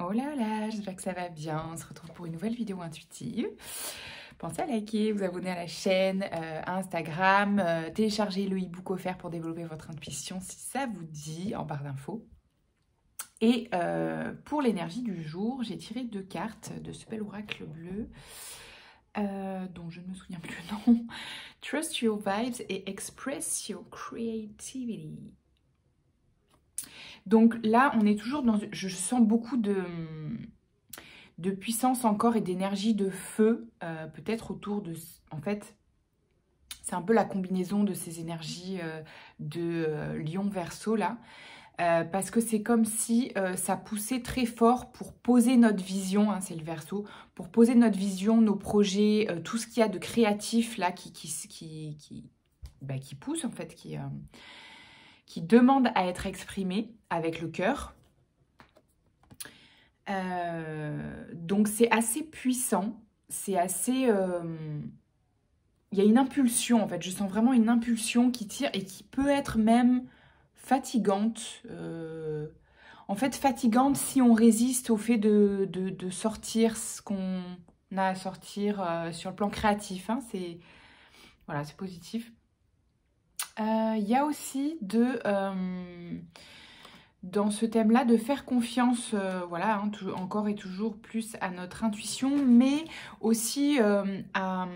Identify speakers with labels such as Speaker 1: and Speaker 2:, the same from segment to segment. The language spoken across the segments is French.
Speaker 1: Oh là là, j'espère que ça va bien. On se retrouve pour une nouvelle vidéo intuitive. Pensez à liker, vous abonner à la chaîne, à Instagram, télécharger le e-book offert pour développer votre intuition si ça vous dit, en barre d'infos. Et pour l'énergie du jour, j'ai tiré 2 cartes de ce bel oracle bleu, dont je ne me souviens plus le nom. Trust your vibes et express your creativity. Donc là, on est toujours dans... Je sens beaucoup de puissance encore et d'énergie de feu, peut-être autour de... En fait, c'est un peu la combinaison de ces énergies de Lion Verseau, là. Parce que c'est comme si ça poussait très fort pour poser notre vision, hein, c'est le Verseau, pour poser notre vision, nos projets, tout ce qu'il y a de créatif, là, qui pousse, en fait, qui demande à être exprimé avec le cœur. Donc c'est assez puissant, c'est assez... il y a une impulsion en fait, je sens vraiment une impulsion qui tire et qui peut être même fatigante. En fait fatigante si on résiste au fait de sortir ce qu'on a à sortir sur le plan créatif. Hein, voilà, c'est positif. Il y a aussi dans ce thème-là, de faire confiance, voilà, hein, encore et toujours plus à notre intuition, mais aussi à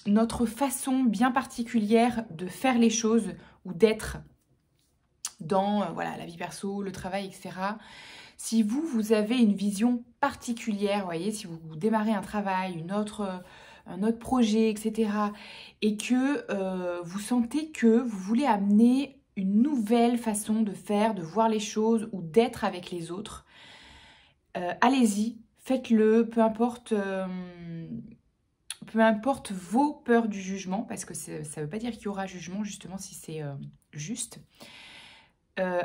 Speaker 1: notre façon bien particulière de faire les choses ou d'être dans voilà, la vie perso, le travail, etc. Si vous avez une vision particulière, vous voyez, si vous démarrez un travail, un autre projet, etc., et que vous sentez que vous voulez amener une nouvelle façon de faire, de voir les choses ou d'être avec les autres, allez-y, faites-le, peu importe vos peurs du jugement, parce que ça ne veut pas dire qu'il y aura jugement, justement, si c'est juste.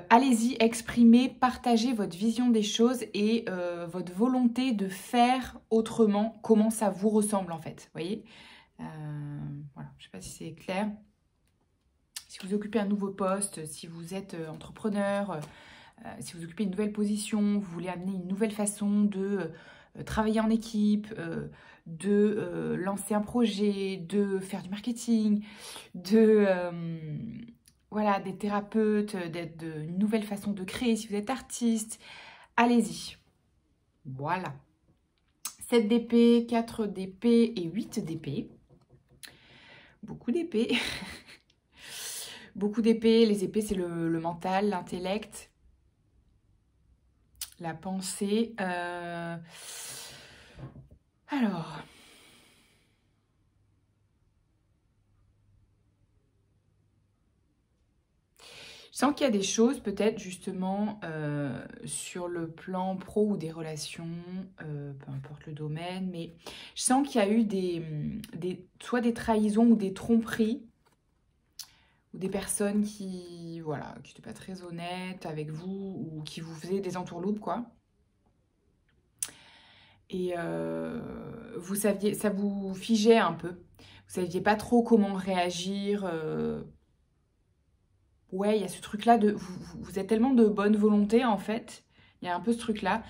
Speaker 1: Allez-y, exprimez, partagez votre vision des choses et votre volonté de faire autrement, comment ça vous ressemble en fait, vous voyez. Voilà, je ne sais pas si c'est clair. Si vous occupez un nouveau poste, si vous êtes entrepreneur, si vous occupez une nouvelle position, vous voulez amener une nouvelle façon de travailler en équipe, de lancer un projet, de faire du marketing, voilà, des thérapeutes, une nouvelle façon de créer, si vous êtes artiste, allez-y. Voilà. 7 d'épée, 4 d'épée et 8 d'épée. Beaucoup d'épée. Beaucoup d'épées. Les épées, c'est le mental, l'intellect, la pensée. Alors... Je sens qu'il y a des choses peut-être justement sur le plan pro ou des relations, peu importe le domaine, mais je sens qu'il y a eu soit des trahisons ou des tromperies, ou des personnes qui, voilà, qui n'étaient pas très honnêtes avec vous ou qui vous faisaient des entourloupes, quoi. Et vous saviez, ça vous figeait un peu. Vous saviez pas trop comment réagir. Ouais, il y a ce truc-là de... Vous êtes tellement de bonne volonté, en fait. Il y a un peu ce truc-là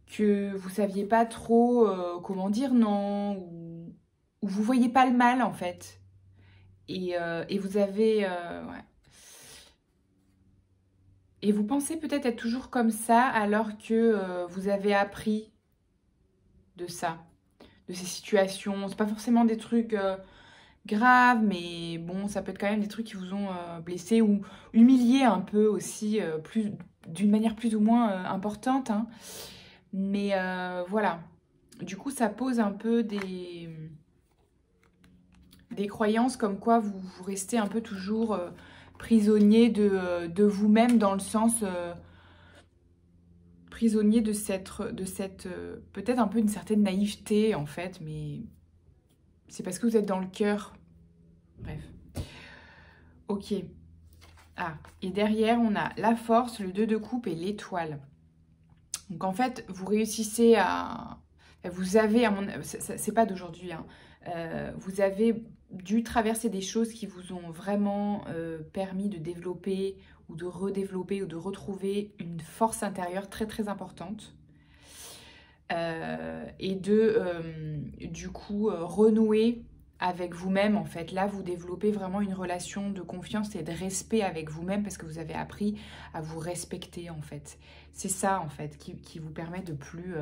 Speaker 1: que vous saviez pas trop comment dire non. Ou vous voyez pas le mal, en fait. Et vous avez... ouais. Et vous pensez peut-être être toujours comme ça alors que vous avez appris de ça. De ces situations. C'est pas forcément des trucs... grave, mais bon, ça peut être quand même des trucs qui vous ont blessé ou humilié un peu aussi, d'une manière plus ou moins importante. Hein. Mais voilà, du coup, ça pose un peu des croyances comme quoi vous restez un peu toujours prisonnier de vous-même dans le sens... prisonnier de cette peut-être un peu une certaine naïveté en fait, mais c'est parce que vous êtes dans le cœur. Bref. Ok. Ah, et derrière, on a la force, le 2 de coupe et l'étoile. Donc, en fait, vous réussissez à... Vous avez, c'est pas d'aujourd'hui, hein, vous avez dû traverser des choses qui vous ont vraiment permis de développer ou de redévelopper ou de retrouver une force intérieure très, très importante. et de, du coup, renouer avec vous-même, en fait. Là, vous développez vraiment une relation de confiance et de respect avec vous-même parce que vous avez appris à vous respecter, en fait. C'est ça, en fait, qui vous permet de plus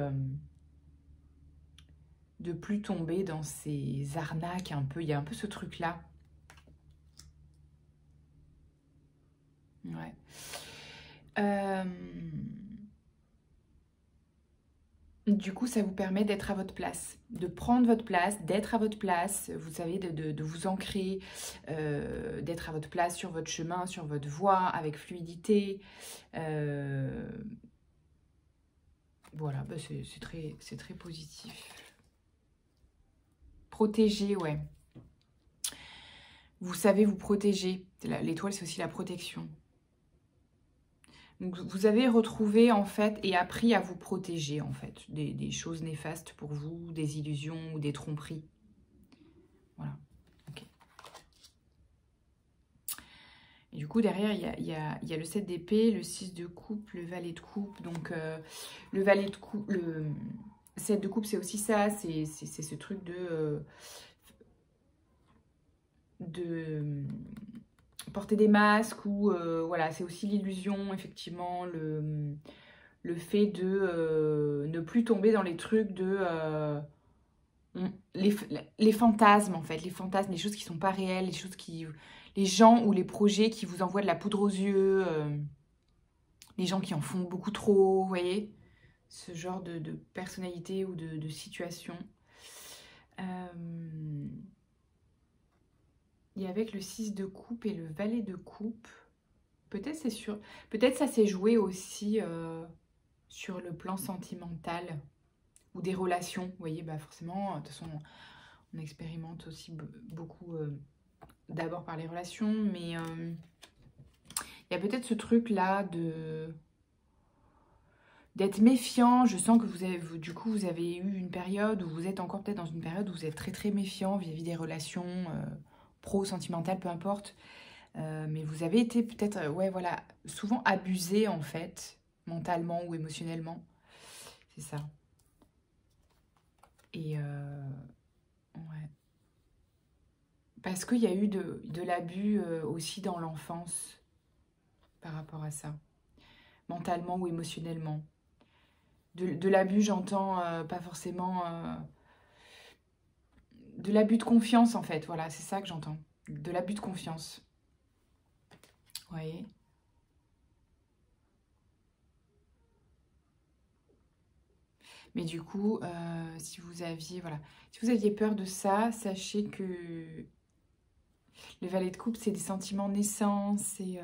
Speaker 1: tomber dans ces arnaques un peu. Il y a un peu ce truc-là. Ouais. Du coup, ça vous permet d'être à votre place, de prendre votre place, d'être à votre place, vous savez, de vous ancrer, d'être à votre place sur votre chemin, sur votre voie, avec fluidité. Voilà, bah c'est très positif. Protéger, ouais. Vous savez vous protéger. L'étoile, c'est aussi la protection. Donc, vous avez retrouvé, en fait, et appris à vous protéger, en fait, des choses néfastes pour vous, des illusions ou des tromperies. Voilà. Ok. Et du coup, derrière, il y a le 7 d'épée, le 6 de coupe, le valet de coupe. Donc, le valet de coupe, le 7 de coupe, c'est aussi ça. C'est ce truc de porter des masques ou voilà, c'est aussi l'illusion, effectivement, le fait de ne plus tomber dans les trucs de les fantasmes, en fait, les fantasmes, les choses qui sont pas réelles, les gens ou les projets qui vous envoient de la poudre aux yeux, les gens qui en font beaucoup trop, vous voyez, ce genre de personnalité ou de situation. Et avec le 6 de coupe et le valet de coupe, peut-être c'est sûr, peut-être ça s'est joué aussi sur le plan sentimental ou des relations. Vous voyez, bah forcément, de toute façon, on expérimente aussi beaucoup d'abord par les relations, mais il y a peut-être ce truc-là d'être méfiant. Je sens que du coup, vous avez eu une période où vous êtes encore peut-être dans une période où vous êtes très très méfiant vis-à-vis des relations pro-sentimentales, peu importe. Mais vous avez été peut-être, ouais, voilà, souvent abusé, en fait, mentalement ou émotionnellement. C'est ça. Et ouais. Parce qu'il y a eu de l'abus aussi dans l'enfance par rapport à ça, mentalement ou émotionnellement. De l'abus, j'entends pas forcément... de l'abus de confiance, en fait, voilà, c'est ça que j'entends. De l'abus de confiance. Vous voyez ? Mais du coup, si vous aviez peur de ça, sachez que le valet de coupe, c'est des sentiments naissants, c'est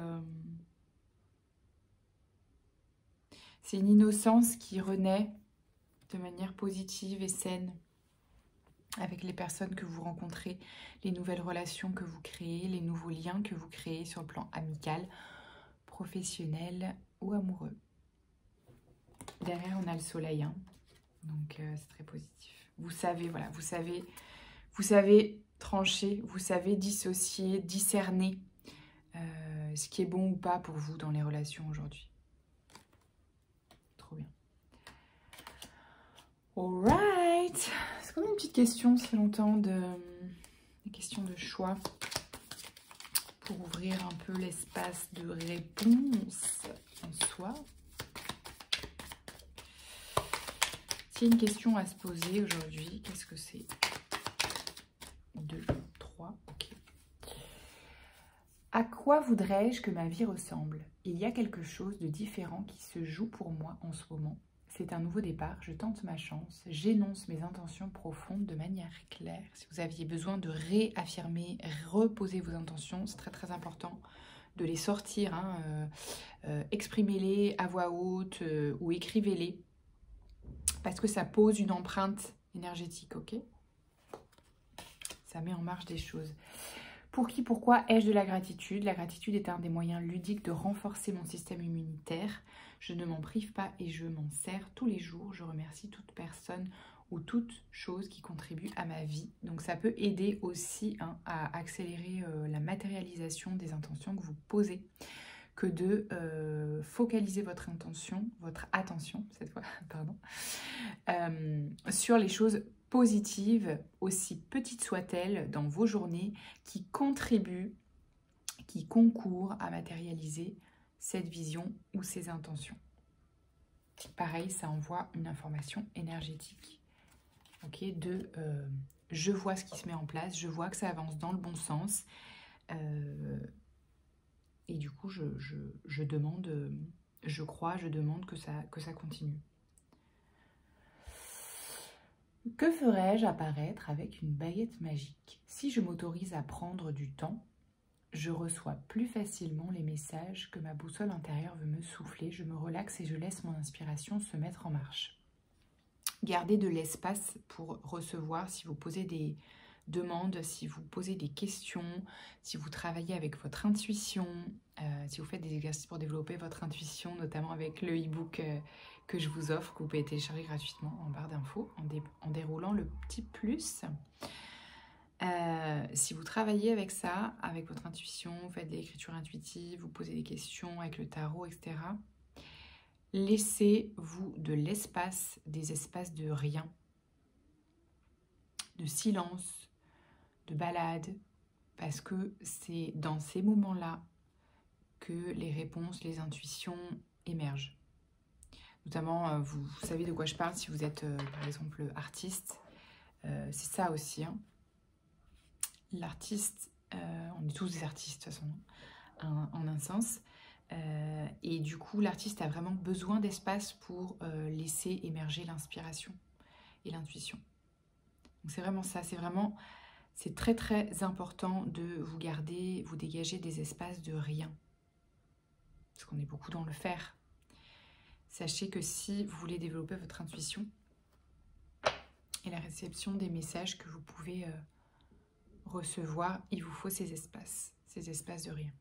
Speaker 1: une innocence qui renaît de manière positive et saine avec les personnes que vous rencontrez, les nouvelles relations que vous créez, les nouveaux liens que vous créez sur le plan amical, professionnel ou amoureux. Derrière, on a le soleil, hein. Donc c'est très positif. Vous savez, voilà, vous savez trancher, vous savez dissocier, discerner ce qui est bon ou pas pour vous dans les relations aujourd'hui. Trop bien. Alright. Est-ce qu'on a une petite question, ça fait longtemps, des questions de choix pour ouvrir un peu l'espace de réponse en soi. S'il y a une question à se poser aujourd'hui, qu'est-ce que c'est? 2, 3, ok. À quoi voudrais-je que ma vie ressemble? Il y a quelque chose de différent qui se joue pour moi en ce moment. C'est un nouveau départ, je tente ma chance, j'énonce mes intentions profondes de manière claire. Si vous aviez besoin de réaffirmer, reposer vos intentions, c'est très très important de les sortir, hein, exprimez-les à voix haute ou écrivez-les, parce que ça pose une empreinte énergétique, ok? Ça met en marche des choses. Pour qui, pourquoi ai-je de la gratitude? La gratitude est un des moyens ludiques de renforcer mon système immunitaire. Je ne m'en prive pas et je m'en sers tous les jours. Je remercie toute personne ou toute chose qui contribue à ma vie. Donc ça peut aider aussi, hein, à accélérer la matérialisation des intentions que vous posez, que de focaliser votre attention cette fois, pardon, sur les choses positives, aussi petites soient-elles, dans vos journées, qui contribuent, qui concourent à matérialiser cette vision ou ces intentions. Pareil, ça envoie une information énergétique. Ok, je vois ce qui se met en place, je vois que ça avance dans le bon sens. Et du coup, je demande, je crois, je demande que ça continue. Que ferais-je apparaître avec une baguette magique? Si je m'autorise à prendre du temps, je reçois plus facilement les messages que ma boussole intérieure veut me souffler. Je me relaxe et je laisse mon inspiration se mettre en marche. Gardez de l'espace pour recevoir si vous posez des demandes, si vous posez des questions, si vous travaillez avec votre intuition, si vous faites des exercices pour développer votre intuition, notamment avec le e-book que je vous offre, que vous pouvez télécharger gratuitement en barre d'infos en déroulant le petit plus. Si vous travaillez avec ça, avec votre intuition, vous faites de l'écriture intuitive, vous posez des questions avec le tarot, etc., laissez-vous de l'espace, des espaces de rien, de silence, de balade, parce que c'est dans ces moments-là que les réponses, les intuitions émergent. Notamment, vous savez de quoi je parle si vous êtes, par exemple, artiste. C'est ça aussi, hein. L'artiste, on est tous des artistes de toute façon, en un sens. Et du coup, l'artiste a vraiment besoin d'espace pour laisser émerger l'inspiration et l'intuition. Donc c'est vraiment ça, c'est très très important de vous dégager des espaces de rien. Parce qu'on est beaucoup dans le faire. Sachez que si vous voulez développer votre intuition et la réception des messages que vous pouvez recevoir, il vous faut ces espaces de rien,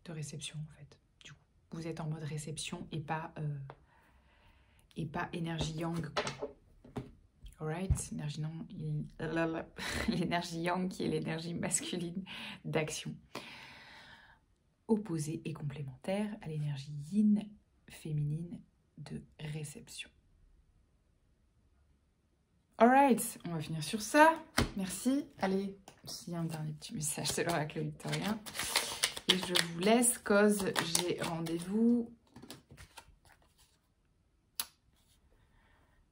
Speaker 1: de réception en fait. Du coup, vous êtes en mode réception et pas énergie yang, quoi. Alright, l'énergie yang qui est l'énergie masculine d'action, opposée et complémentaire à l'énergie yin féminine de réception. Alright, on va finir sur ça. Merci. Allez, s'il y a un dernier petit message, c'est l'oracle victorien. Et je vous laisse, cause j'ai rendez-vous.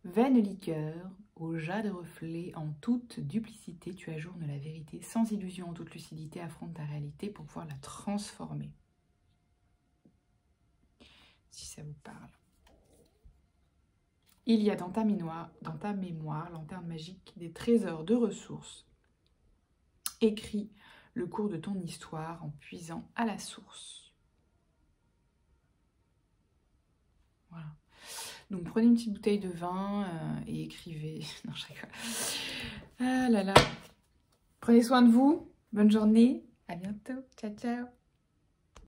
Speaker 1: Vaine liqueur, au jade reflet, en toute duplicité, tu ajournes la vérité. Sans illusion, en toute lucidité, affronte ta réalité pour pouvoir la transformer. Si ça vous parle. Il y a dans ta mémoire, lanterne magique, des trésors de ressources. Écris le cours de ton histoire en puisant à la source. Voilà. Donc prenez une petite bouteille de vin et écrivez. Non, je rigole. Ah là là. Prenez soin de vous. Bonne journée. À bientôt. Ciao, ciao.